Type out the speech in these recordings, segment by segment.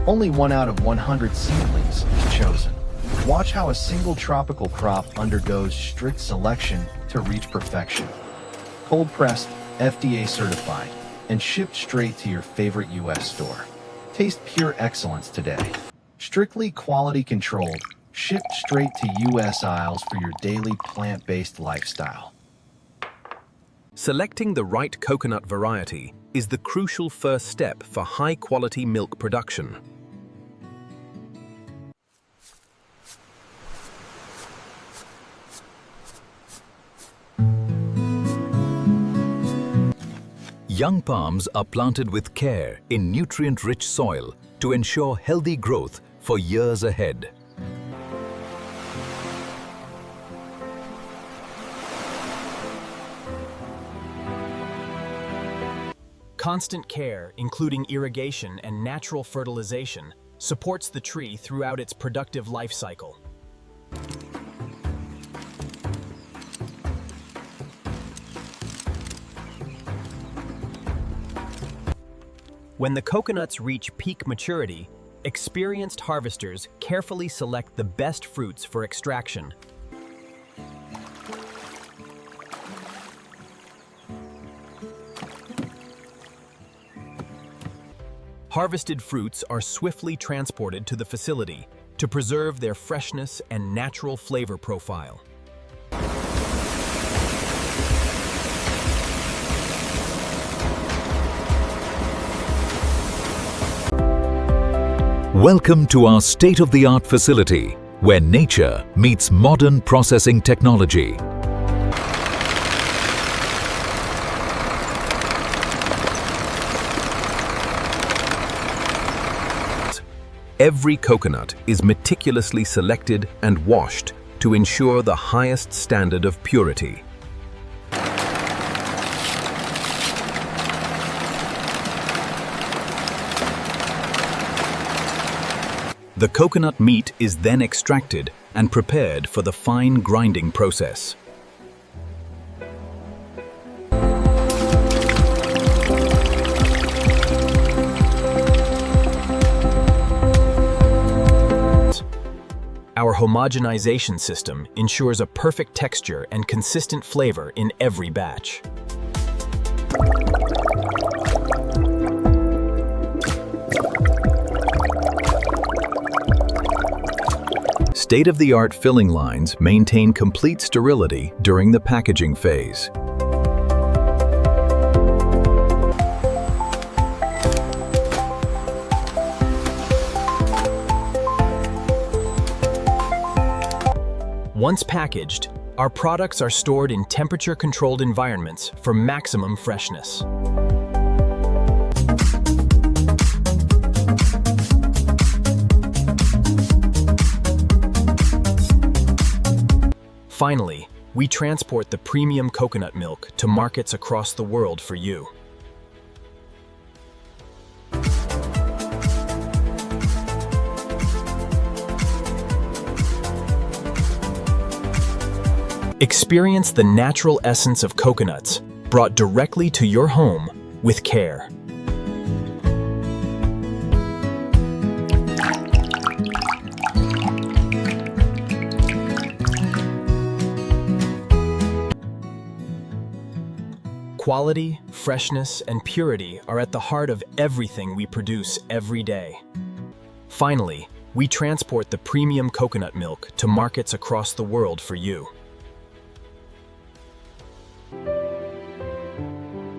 Only 1 out of 100 seedlings is chosen. Watch how a single tropical crop undergoes strict selection to reach perfection. Cold-pressed, FDA certified, and shipped straight to your favorite US store. Taste pure excellence today. Strictly quality controlled, shipped straight to US aisles for your daily plant-based lifestyle. Selecting the right coconut variety is the crucial first step for high-quality milk production. Young palms are planted with care in nutrient-rich soil to ensure healthy growth for years ahead. Constant care, including irrigation and natural fertilization, supports the tree throughout its productive life cycle. When the coconuts reach peak maturity, experienced harvesters carefully select the best fruits for extraction. Harvested fruits are swiftly transported to the facility to preserve their freshness and natural flavor profile. Welcome to our state-of-the-art facility, where nature meets modern processing technology. Every coconut is meticulously selected and washed to ensure the highest standard of purity. The coconut meat is then extracted and prepared for the fine grinding process. Our homogenization system ensures a perfect texture and consistent flavor in every batch. State-of-the-art filling lines maintain complete sterility during the packaging phase. Once packaged, our products are stored in temperature-controlled environments for maximum freshness. Finally, we transport the premium coconut milk to markets across the world for you. Experience the natural essence of coconuts, brought directly to your home with care. Quality, freshness, and purity are at the heart of everything we produce every day. Finally, we transport the premium coconut milk to markets across the world for you.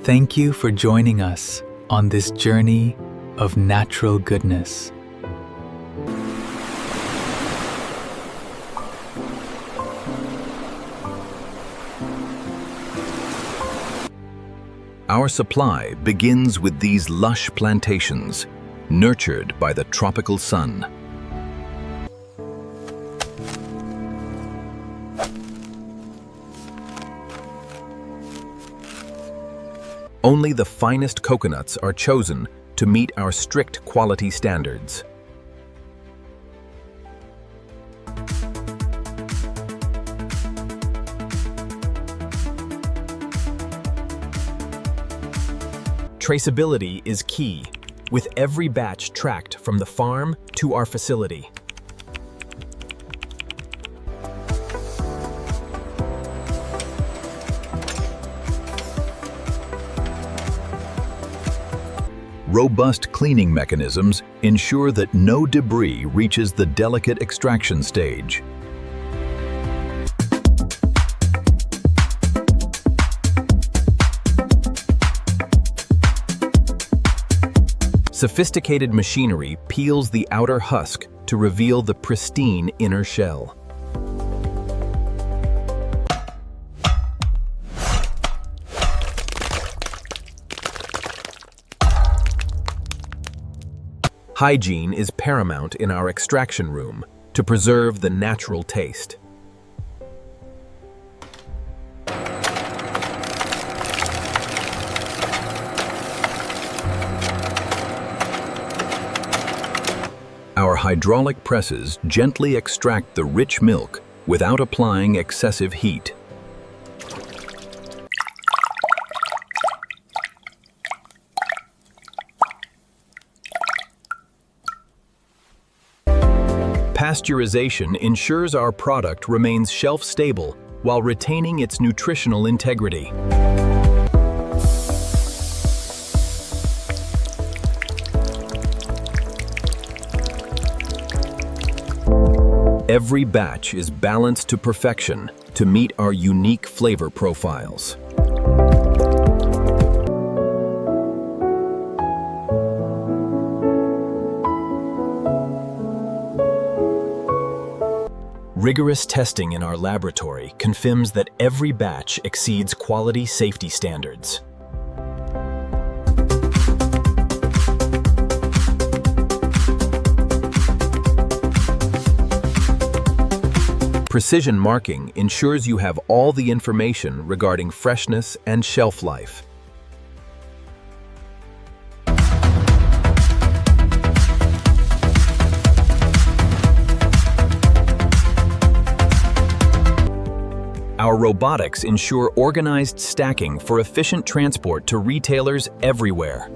Thank you for joining us on this journey of natural goodness. Our supply begins with these lush plantations, nurtured by the tropical sun. Only the finest coconuts are chosen to meet our strict quality standards. Traceability is key, with every batch tracked from the farm to our facility. Robust cleaning mechanisms ensure that no debris reaches the delicate extraction stage. Sophisticated machinery peels the outer husk to reveal the pristine inner shell. Hygiene is paramount in our extraction room to preserve the natural taste. Our hydraulic presses gently extract the rich milk without applying excessive heat. Pasteurization ensures our product remains shelf-stable while retaining its nutritional integrity. Every batch is balanced to perfection to meet our unique flavor profiles. Rigorous testing in our laboratory confirms that every batch exceeds quality safety standards. Precision marking ensures you have all the information regarding freshness and shelf life. Our robotics ensure organized stacking for efficient transport to retailers everywhere.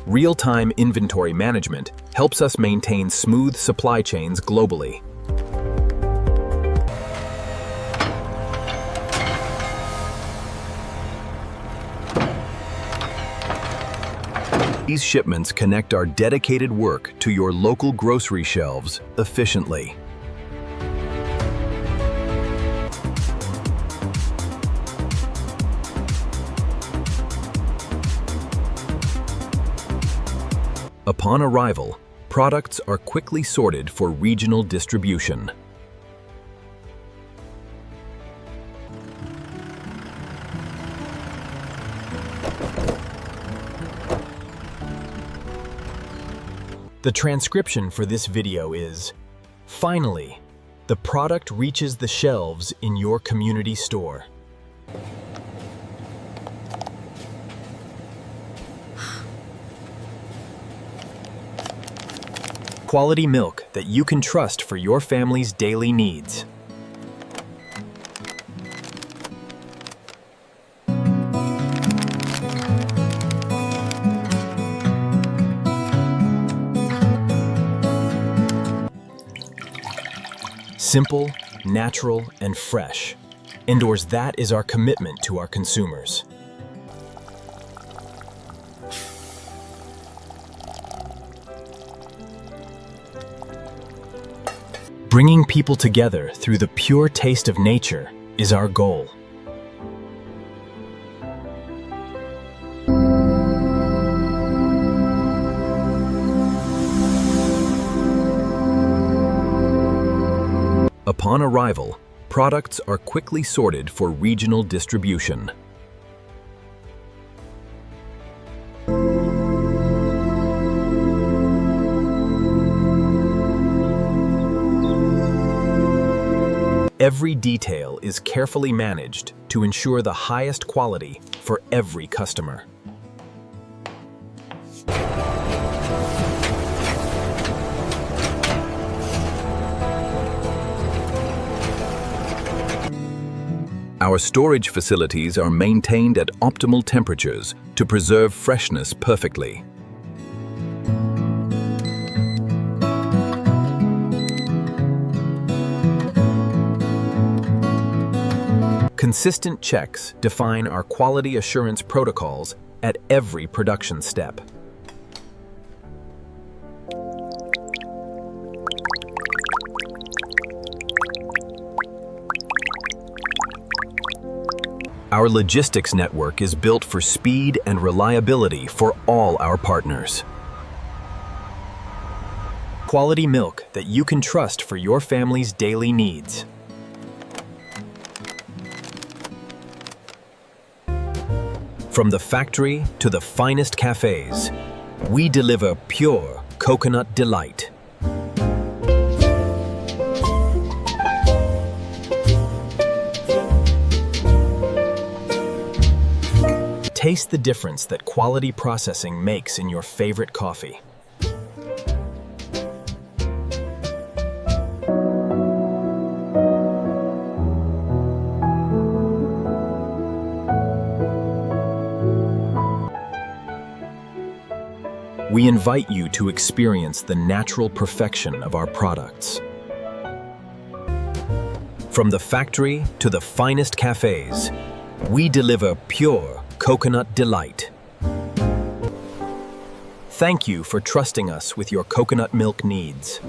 Real-time inventory management helps us maintain smooth supply chains globally. These shipments connect our dedicated work to your local grocery shelves efficiently. Upon arrival, products are quickly sorted for regional distribution. The transcription for this video is, finally, the product reaches the shelves in your community store. Quality milk that you can trust for your family's daily needs. Simple, natural, and fresh. Indoors, that is our commitment to our consumers. Bringing people together through the pure taste of nature is our goal. Upon arrival, products are quickly sorted for regional distribution. Every detail is carefully managed to ensure the highest quality for every customer. Our storage facilities are maintained at optimal temperatures to preserve freshness perfectly. Consistent checks define our quality assurance protocols at every production step. Our logistics network is built for speed and reliability for all our partners. Quality milk that you can trust for your family's daily needs. From the factory to the finest cafes, we deliver pure coconut delight. Taste the difference that quality processing makes in your favorite coffee. We invite you to experience the natural perfection of our products. From the factory to the finest cafes, we deliver pure coconut delight. Thank you for trusting us with your coconut milk needs.